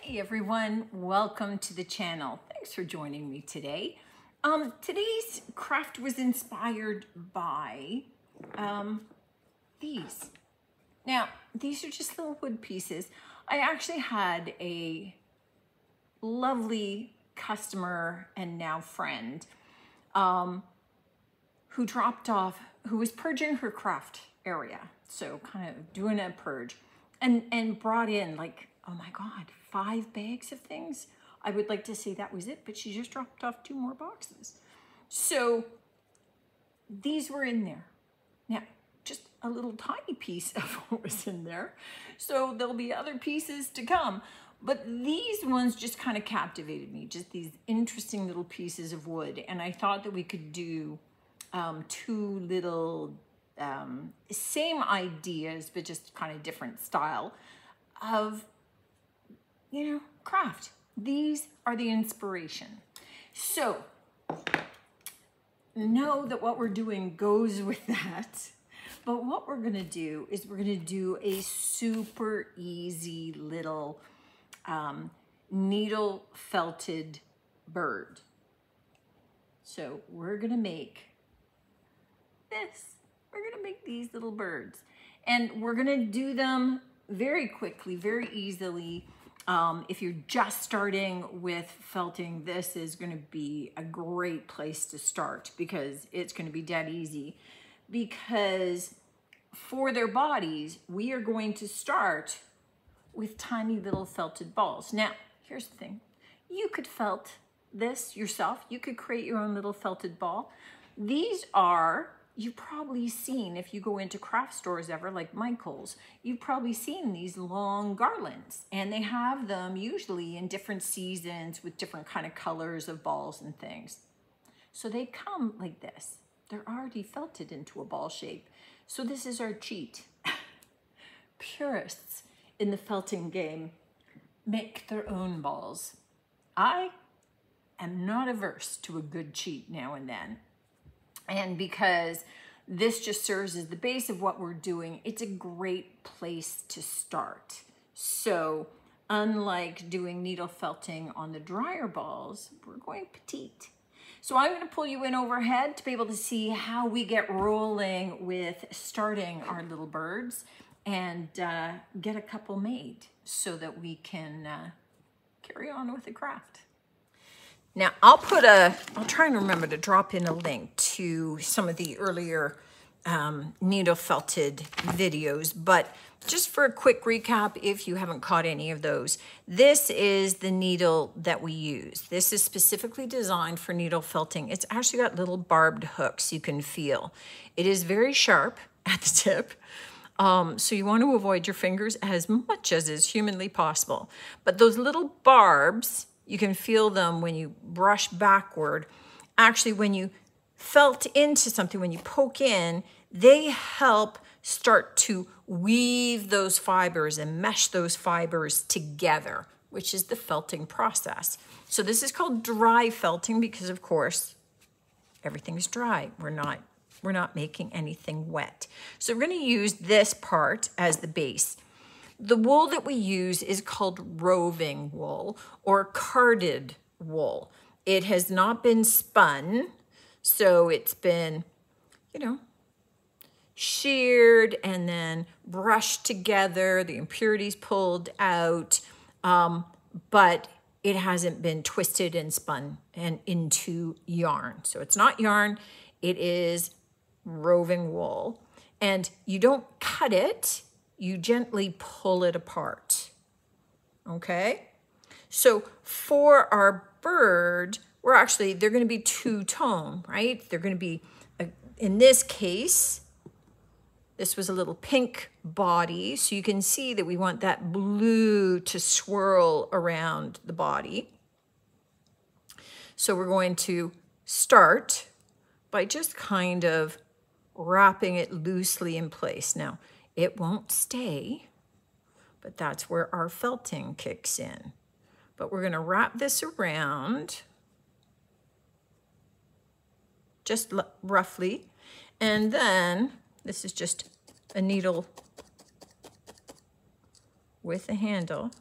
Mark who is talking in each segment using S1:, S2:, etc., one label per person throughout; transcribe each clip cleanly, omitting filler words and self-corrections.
S1: Hey everyone, welcome to the channel. Thanks for joining me today. Today's craft was inspired by these. Now, these are just little wood pieces. I actually had a lovely customer and now friend who dropped off, who was purging her craft area. So kind of doing a purge and brought in like, oh my God, 5 bags of things. I would like to say that was it, but she just dropped off 2 more boxes. So these were in there. Now, just a little tiny piece of what was in there. So there'll be other pieces to come. But these ones just kind of captivated me, just these interesting little pieces of wood. And I thought that we could do 2 little, same ideas, but just kind of different style of, you know, craft. These are the inspiration. So know that what we're doing goes with that. But what we're gonna do is we're gonna do a super easy little needle felted bird. So we're gonna make this. We're gonna make these little birds. And we're gonna do them very quickly, very easily. If you're just starting with felting, this is gonna be a great place to start because it's gonna be dead easy. Because for their bodies, we are going to start with tiny little felted balls. Now, here's the thing. You could felt this yourself. You could create your own little felted ball. These are, you've probably seen, if you go into craft stores ever, like Michael's, you've probably seen these long garlands. And they have them usually in different seasons with different kind of colors of balls and things. So they come like this. They're already felted into a ball shape. So this is our cheat. Purists in the felting game make their own balls. I am not averse to a good cheat now and then. And because this just serves as the base of what we're doing, it's a great place to start. So unlike doing needle felting on the drier balls, we're going petite. So I'm gonna pull you in overhead to be able to see how we get rolling with starting our little birds and get a couple made so that we can carry on with the craft. Now I'll try and remember to drop in a link to some of the earlier needle felted videos, but just for a quick recap, if you haven't caught any of those, this is the needle that we use. This is specifically designed for needle felting. It's actually got little barbed hooks you can feel. It is very sharp at the tip. So you want to avoid your fingers as much as is humanly possible. But those little barbs, you can feel them when you brush backward. Actually, when you felt into something, when you poke in, they help start to weave those fibers and mesh those fibers together, which is the felting process. So this is called dry felting because, of course, everything's dry. We're not making anything wet. So we're going to use this part as the base. The wool that we use is called roving wool or carded wool. It has not been spun, so it's been, you know, sheared and then brushed together, the impurities pulled out, but it hasn't been twisted and spun and into yarn. So it's not yarn, it is roving wool. And you don't cut it, you gently pull it apart, okay? So for our bird, they're gonna be 2-tone, right? They're gonna be, in this case, this was a little pink body, so you can see that we want that blue to swirl around the body. So we're going to start by just kind of wrapping it loosely in place. Now, it won't stay, but that's where our felting kicks in. But we're gonna wrap this around just roughly, and then this is just a needle with a handle.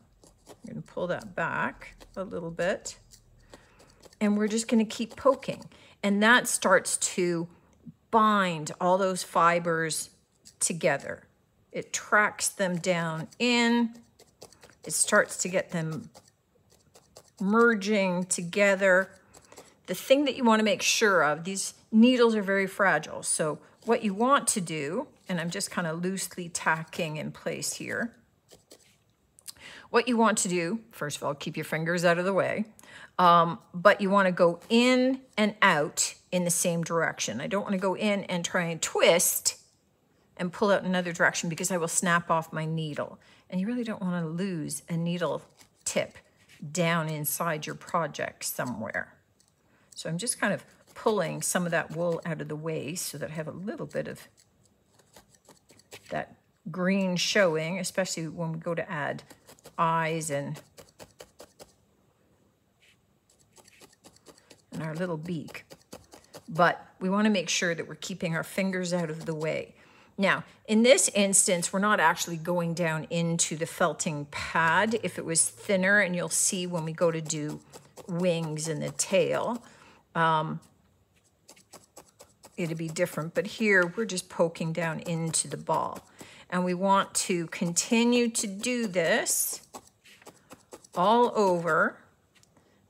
S1: I'm going to pull that back a little bit. And we're just going to keep poking. And that starts to bind all those fibers together. It tracks them down in. It starts to get them merging together. The thing that you want to make sure of, these needles are very fragile. So what you want to do, and I'm just kind of loosely tacking in place here. What you want to do, first of all, keep your fingers out of the way. But you want to go in and out in the same direction. I don't want to go in and try and twist and pull out another direction because I will snap off my needle. And you really don't want to lose a needle tip down inside your project somewhere. So I'm just kind of pulling some of that wool out of the way so that I have a little bit of that green showing, especially when we go to add eyes and our little beak. But we want to make sure that we're keeping our fingers out of the way. Now, in this instance, we're not actually going down into the felting pad. If it was thinner, and you'll see when we go to do wings and the tail, it'd be different. But here, we're just poking down into the ball. And we want to continue to do this all over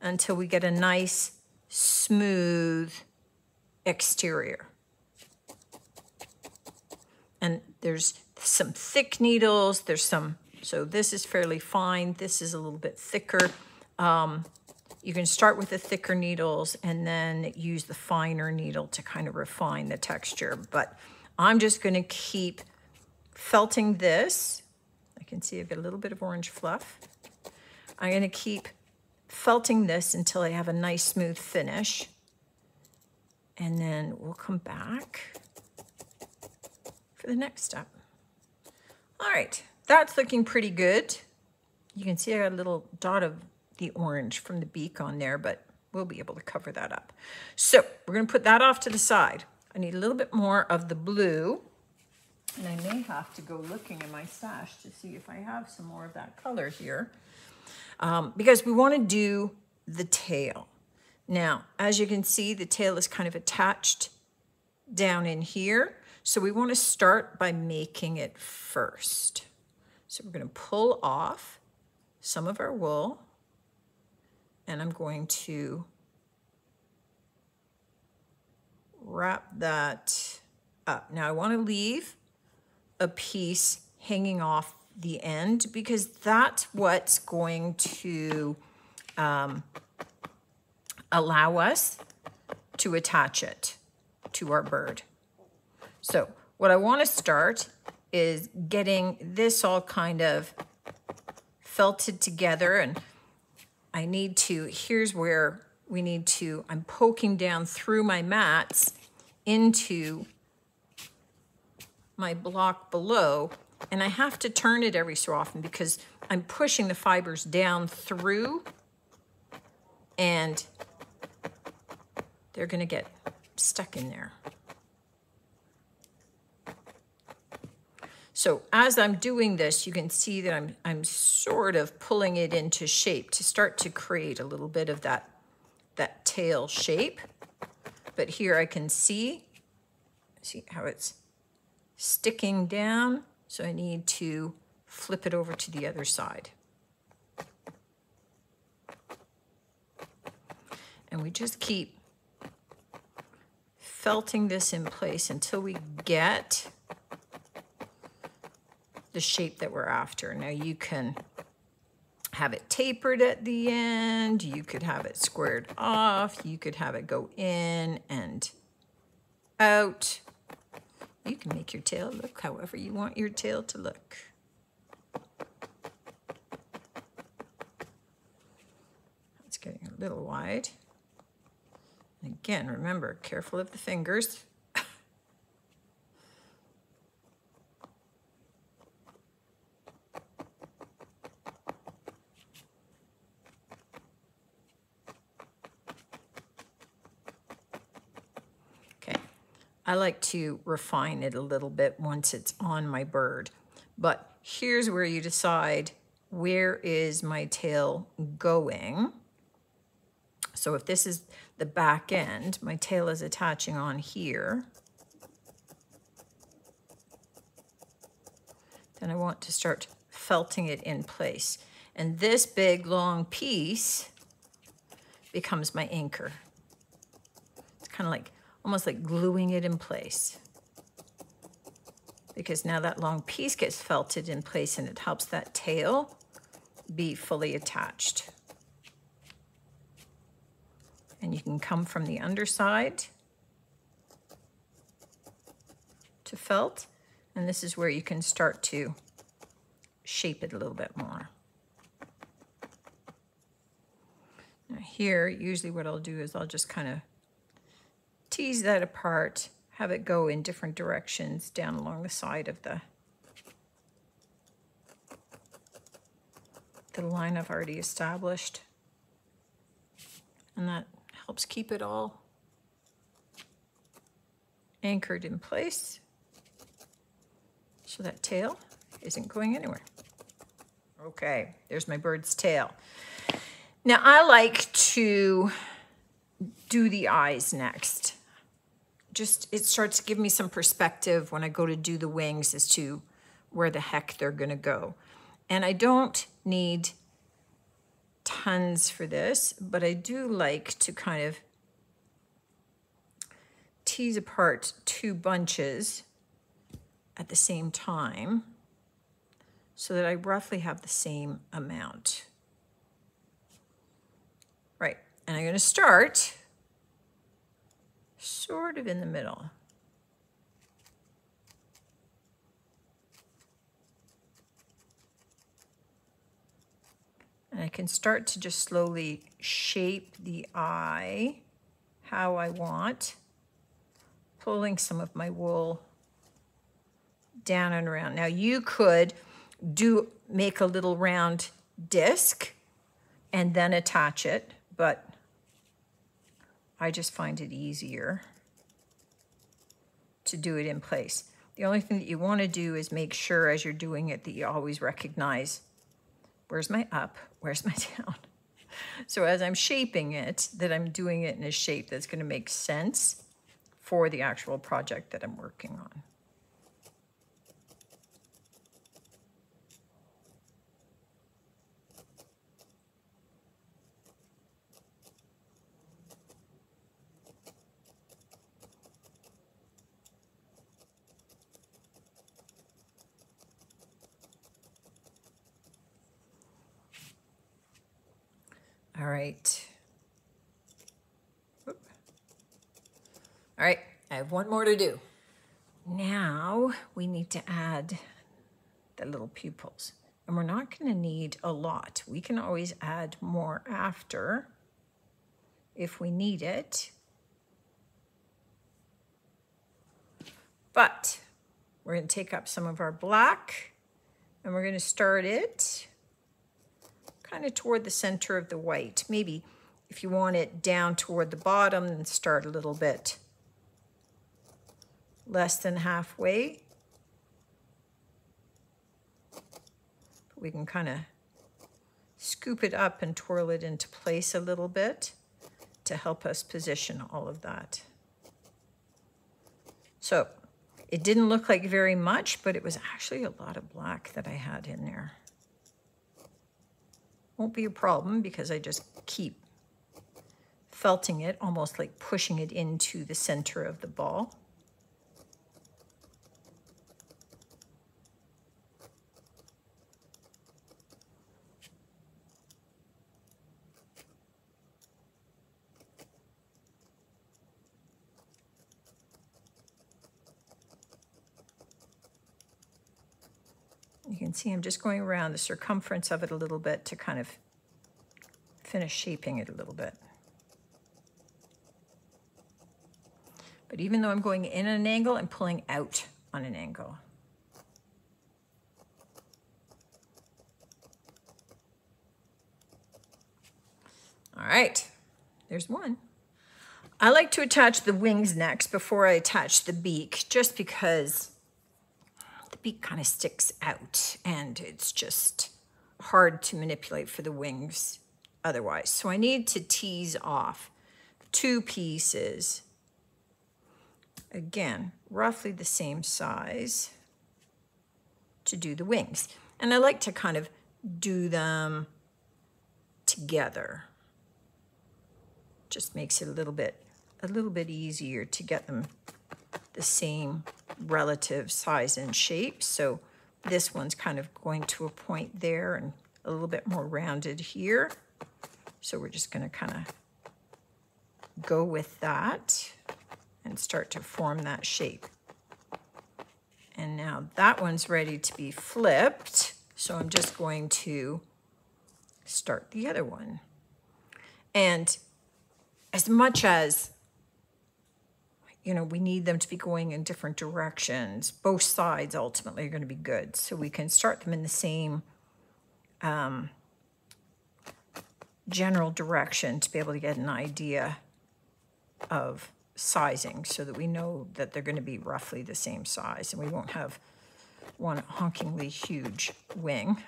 S1: until we get a nice, smooth exterior. And there's some thick needles, there's some, so this is fairly fine, this is a little bit thicker. You can start with the thicker needles and then use the finer needle to kind of refine the texture. But I'm just gonna keep felting this. I can see I've got a little bit of orange fluff. I'm gonna keep felting this until I have a nice smooth finish. And then we'll come back for the next step. All right, that's looking pretty good. You can see I got a little dot of the orange from the beak on there, but we'll be able to cover that up. So we're gonna put that off to the side. I need a little bit more of the blue, and I may have to go looking in my stash to see if I have some more of that color here, because we wanna do the tail. Now, as you can see, the tail is kind of attached down in here. So we want to start by making it first. So we're going to pull off some of our wool, and I'm going to wrap that up. Now I want to leave a piece hanging off the end because that's what's going to allow us to attach it to our bird. So what I want to start is getting this all kind of felted together, and I need to, here's where we need to, I'm poking down through my mats into my block below, and I have to turn it every so often because I'm pushing the fibers down through and they're going to get stuck in there. So as I'm doing this, you can see that I'm sort of pulling it into shape to start to create a little bit of that tail shape. But here I can see how it's sticking down. So I need to flip it over to the other side. And we just keep felting this in place until we get the shape that we're after. Now you can have it tapered at the end, you could have it squared off, you could have it go in and out. You can make your tail look however you want your tail to look. It's getting a little wide. Again, remember, careful of the fingers. I like to refine it a little bit once it's on my bird. But here's where you decide where is my tail going? So if this is the back end, my tail is attaching on here. Then I want to start felting it in place. And this big long piece becomes my anchor. It's kind of like, almost like gluing it in place. Because now that long piece gets felted in place and it helps that tail be fully attached. And you can come from the underside to felt, and this is where you can start to shape it a little bit more. Now here, usually what I'll do is I'll just kind of tease that apart, have it go in different directions down along the side of the line I've already established. And that helps keep it all anchored in place so that tail isn't going anywhere. Okay, there's my bird's tail. Now I like to do the eyes next. It starts to give me some perspective when I go to do the wings as to where the heck they're gonna go. And I don't need tons for this, but I do like to kind of tease apart two bunches at the same time so that I roughly have the same amount. Right, and I'm going to start sort of in the middle. And I can start to just slowly shape the eye how I want, pulling some of my wool down and around. Now you could make a little round disc and then attach it, but I just find it easier to do it in place. The only thing that you want to do is make sure as you're doing it that you always recognize where's my up, where's my down. So as I'm shaping it, that I'm doing it in a shape that's going to make sense for the actual project that I'm working on. All right. All right, I have one more to do. Now we need to add the little pupils. And we're not going to need a lot. We can always add more after if we need it. But we're going to take up some of our black and we're going to start it kind of toward the center of the white. Maybe if you want it down toward the bottom, then start a little bit less than halfway. We can kind of scoop it up and twirl it into place a little bit to help us position all of that. So it didn't look like very much, but it was actually a lot of black that I had in there. Won't be a problem because I just keep felting it, almost like pushing it into the center of the ball. You can see I'm just going around the circumference of it a little bit to kind of finish shaping it a little bit. But even though I'm going in at an angle, I'm pulling out on an angle. All right, there's one. I like to attach the wings next before I attach the beak, just because the beak kind of sticks out and it's just hard to manipulate for the wings otherwise. So I need to tease off 2 pieces, again, roughly the same size, to do the wings. And I like to kind of do them together. Just makes it a little bit easier to get them the same relative size and shape. So this one's kind of going to a point there and a little bit more rounded here. So we're just going to kind of go with that and start to form that shape. And now that one's ready to be flipped. So I'm just going to start the other one. And as much as, you know, we need them to be going in different directions, both sides ultimately are going to be good. So we can start them in the same general direction to be able to get an idea of sizing, so that we know that they're going to be roughly the same size and we won't have one honkingly huge wing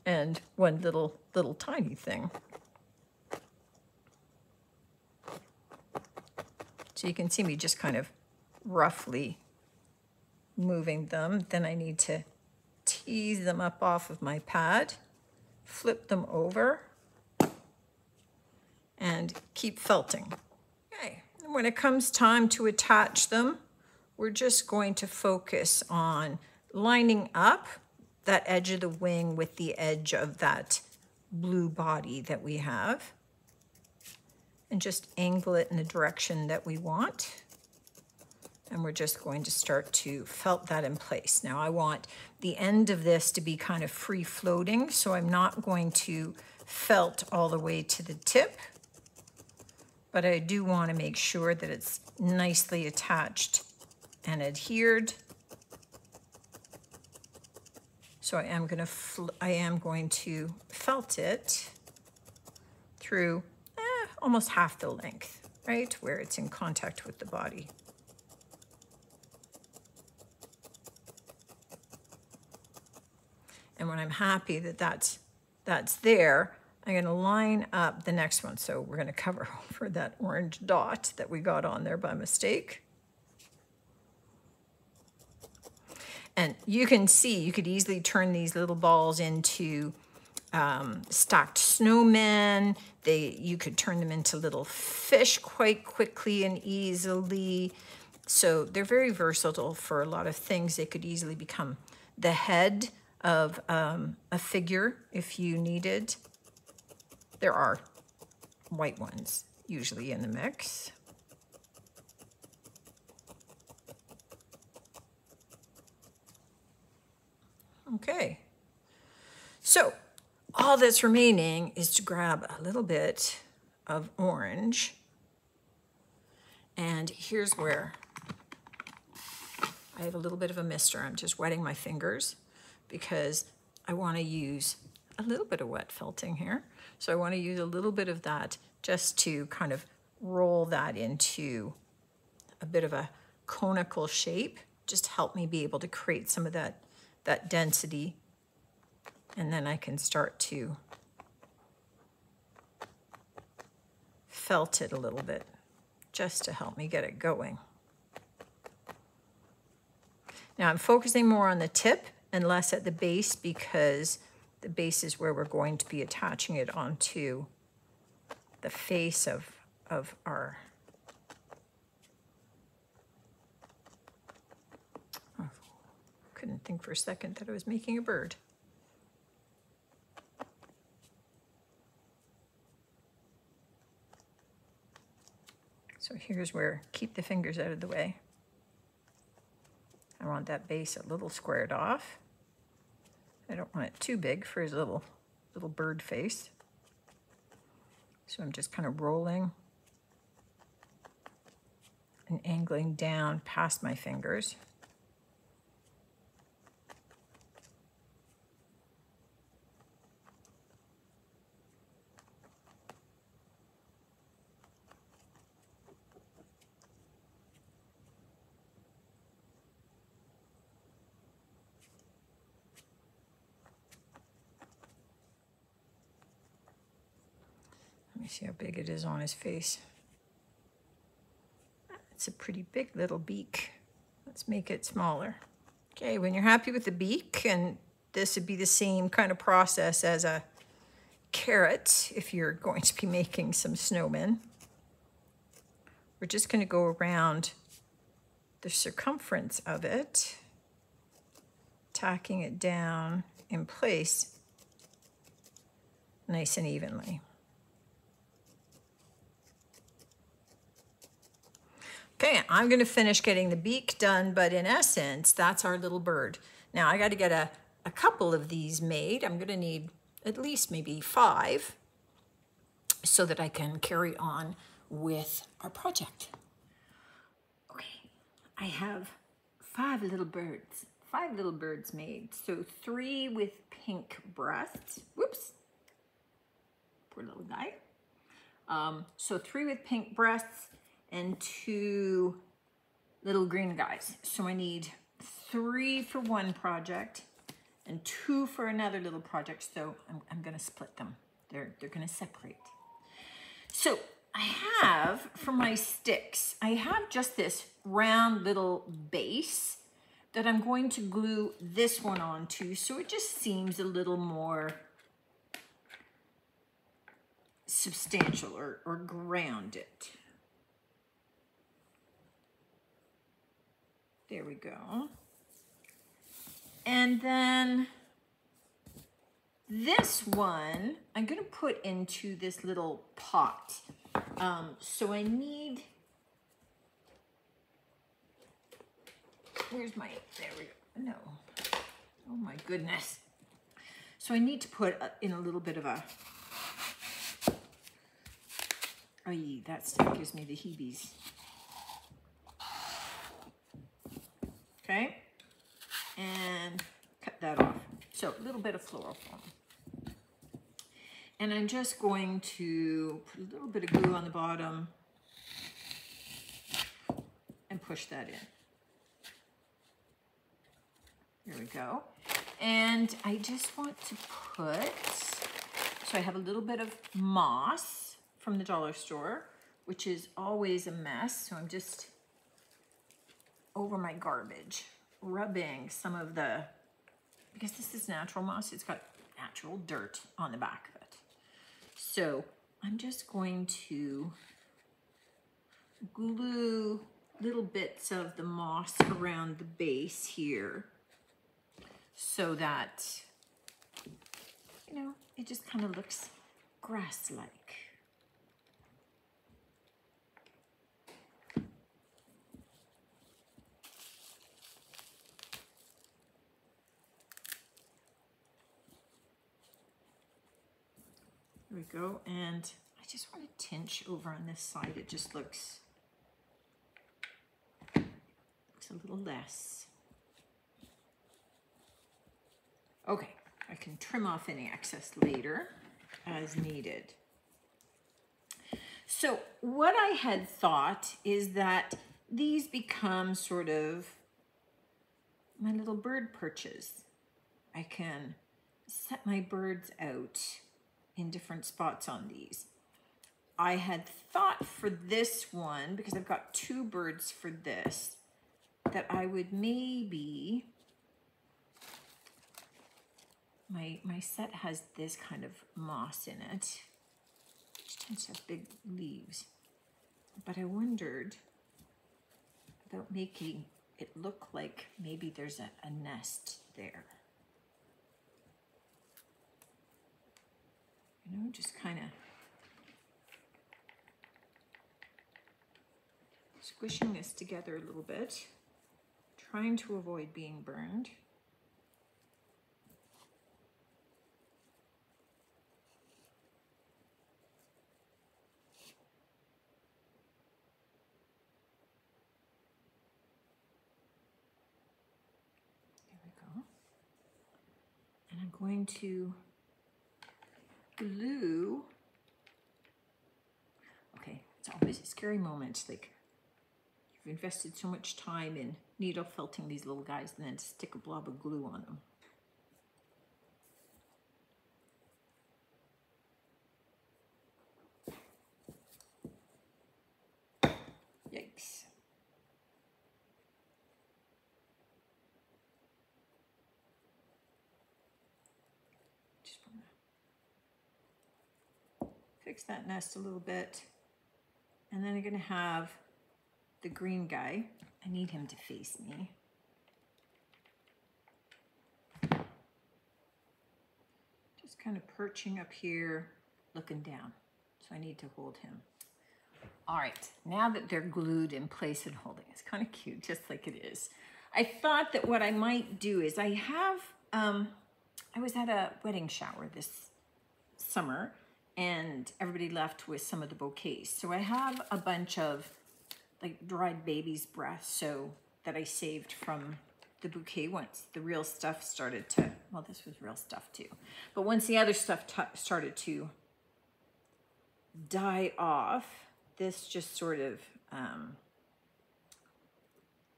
S1: and one little tiny thing. So you can see me just kind of roughly moving them. Then I need to tease them up off of my pad, flip them over, and keep felting. Okay, and when it comes time to attach them, we're just going to focus on lining up that edge of the wing with the edge of that blue body that we have, and just angle it in the direction that we want. And we're just going to start to felt that in place. Now I want the end of this to be kind of free floating, so I'm not going to felt all the way to the tip, but I do want to make sure that it's nicely attached and adhered. So I am going to felt it through almost half the length, right, where it's in contact with the body. And when I'm happy that that's there, I'm going to line up the next one. So we're going to cover over that orange dot that we got on there by mistake. And you can see, you could easily turn these little balls into stacked snowmen. You could turn them into little fish quite quickly and easily. So they're very versatile for a lot of things. They could easily become the head of a figure if you needed. There are white ones usually in the mix. Okay, so all that's remaining is to grab a little bit of orange, and here's where I have a little bit of a mister. I'm just wetting my fingers because I want to use a little bit of wet felting here. So I want to use a little bit of that just to kind of roll that into a bit of a conical shape, just to help me be able to create some of that density. And then I can start to felt it a little bit just to help me get it going. Now I'm focusing more on the tip and less at the base, because the base is where we're going to be attaching it onto the face of our couldn't think for a second that I was making a bird. So here's where, keep the fingers out of the way. I want that base a little squared off. I don't want it too big for his little bird face. So I'm just kind of rolling and angling down past my fingers. Let me see how big it is on his face. It's a pretty big little beak. Let's make it smaller. Okay, when you're happy with the beak, and this would be the same kind of process as a carrot if you're going to be making some snowmen. We're just going to go around the circumference of it, tacking it down in place nice and evenly. Okay, I'm going to finish getting the beak done, but in essence, that's our little bird. Now I got to get a couple of these made. I'm going to need at least maybe 5 so that I can carry on with our project. Okay, I have 5 little birds made. So 3 with pink breasts. Whoops, poor little guy. So 3 with pink breasts and 2 little green guys. So I need 3 for one project and 2 for another little project. So I'm gonna split them. They're gonna separate. So I have, for my sticks, I have just this round little base that I'm going to glue this one onto, so it just seems a little more substantial or grounded. There we go. And then this one, I'm gonna put into this little pot. So I need, where's my, there we go, no. Oh my goodness. So I need to put in a little bit of a, oh, that still gives me the heebies. Okay, and cut that off. So a little bit of floral foam. And I'm just going to put a little bit of glue on the bottom and push that in. There we go. And I just want to put, so I have a little bit of moss from the dollar store, which is always a mess. So I'm just over my garbage, rubbing some of the, because this is natural moss, it's got natural dirt on the back of it. So I'm just going to glue little bits of the moss around the base here so that, you know, it just kind of looks grass-like. There we go, and I just want to tinge over on this side. It just looks a little less. Okay, I can trim off any excess later as needed. So what I had thought is that these become sort of my little bird perches. I can set my birds out in different spots on these. I had thought for this one, because I've got 2 birds for this, that I would maybe, my set has this kind of moss in it, which tends to have big leaves, but I wondered about making it look like maybe there's a nest there. You know, just kind of squishing this together a little bit, trying to avoid being burned. There we go. And I'm going to glue. Okay, it's always a scary moment, like you've invested so much time in needle felting these little guys and then stick a blob of glue on them. fix that nest a little bit. And then I'm gonna have the green guy. I need him to face me. Just kind of perching up here, looking down. So I need to hold him. All right, now that they're glued in place and holding, it's kind of cute, just like it is. I thought that what I might do is I have, I was at a wedding shower this summer and everybody left with some of the bouquets. So I have a bunch of like dried baby's breath so that I saved from the bouquet once the real stuff started to, well, this was real stuff too. But once the other stuff started to die off, this just sort of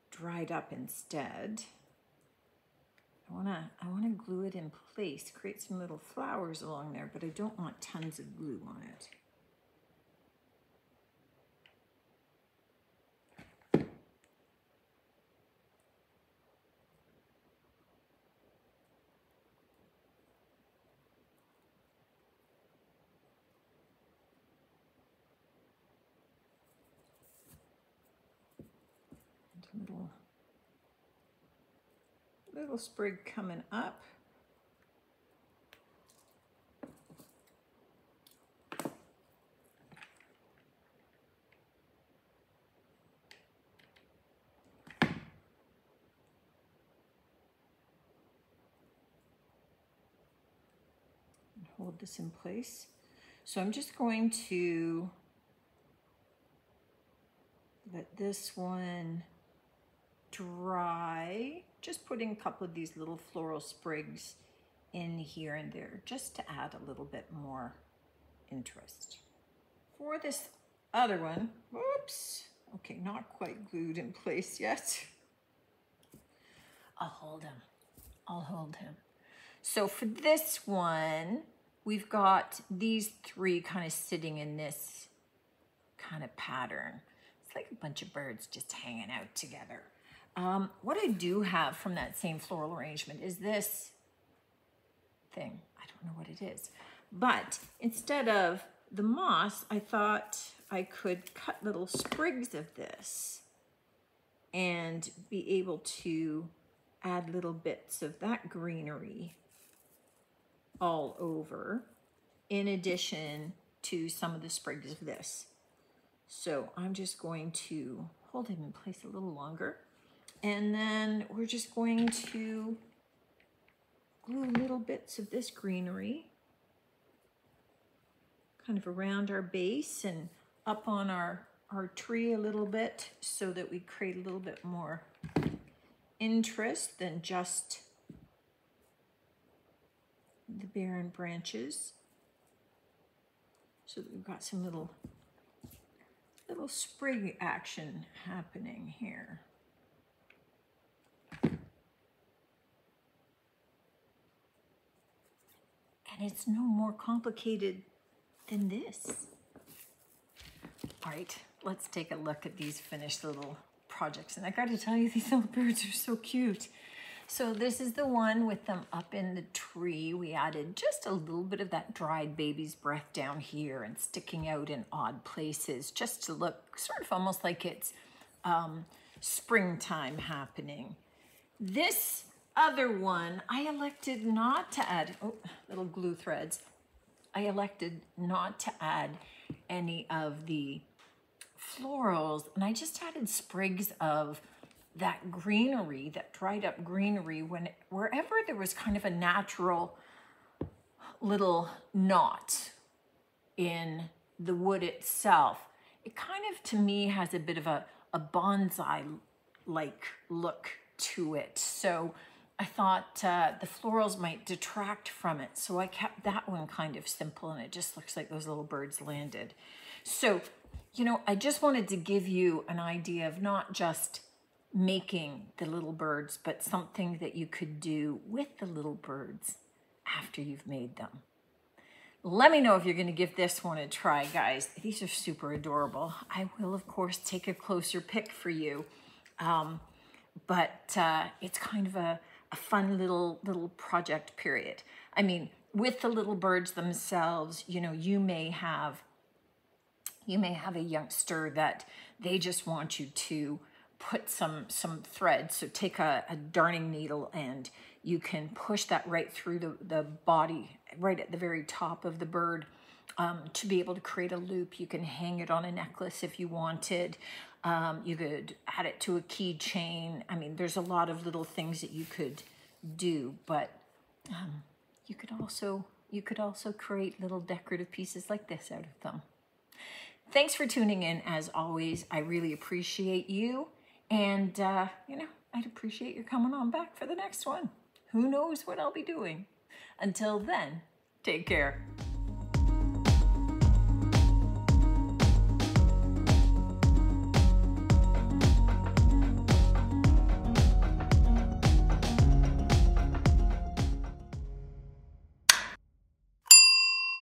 S1: dried up instead. I wanna glue it in place, create some little flowers along there, but I don't want tons of glue on it. Little sprig coming up. And hold this in place. So I'm just going to let this one dry. Just putting a couple of these little floral sprigs in here and there just to add a little bit more interest. For this other one, whoops, okay, not quite glued in place yet. I'll hold him. I'll hold him. So for this one, we've got these three kind of sitting in this kind of pattern. It's like a bunch of birds just hanging out together. What I do have from that same floral arrangement is this thing. I don't know what it is. But instead of the moss, I thought I could cut little sprigs of this and be able to add little bits of that greenery all over, in addition to some of the sprigs of this. So I'm just going to hold him in place a little longer. And then we're just going to glue little bits of this greenery kind of around our base and up on our tree a little bit so that we create a little bit more interest than just the barren branches. So that we've got some little sprig action happening here. And it's no more complicated than this. All right, let's take a look at these finished little projects. And I got to tell you, these little birds are so cute. So this is the one with them up in the tree. We added just a little bit of that dried baby's breath down here and sticking out in odd places just to look sort of almost like it's springtime happening. This other one, I elected not to add, oh, little glue threads. I elected not to add any of the florals, and I just added sprigs of that greenery, that dried up greenery, wherever there was kind of a natural little knot in the wood itself. It kind of, to me, has a bit of a bonsai-like look to it. So I thought the florals might detract from it. So I kept that one kind of simple, and it just looks like those little birds landed. So, you know, I just wanted to give you an idea of not just making the little birds, but something that you could do with the little birds after you've made them. Let me know if you're going to give this one a try, guys. These are super adorable. I will, of course, take a closer pick for you. But it's kind of a fun little project period. I mean, with the little birds themselves, you know, you may have a youngster that they just want you to put some thread. So take a darning needle and you can push that right through the body, right at the very top of the bird, to be able to create a loop. You can hang it on a necklace if you wanted. You could add it to a keychain. I mean, there's a lot of little things that you could do, but you could also create little decorative pieces like this out of them. Thanks for tuning in, as always. I really appreciate you. And, you know, I'd appreciate your coming on back for the next one. Who knows what I'll be doing? Until then, take care.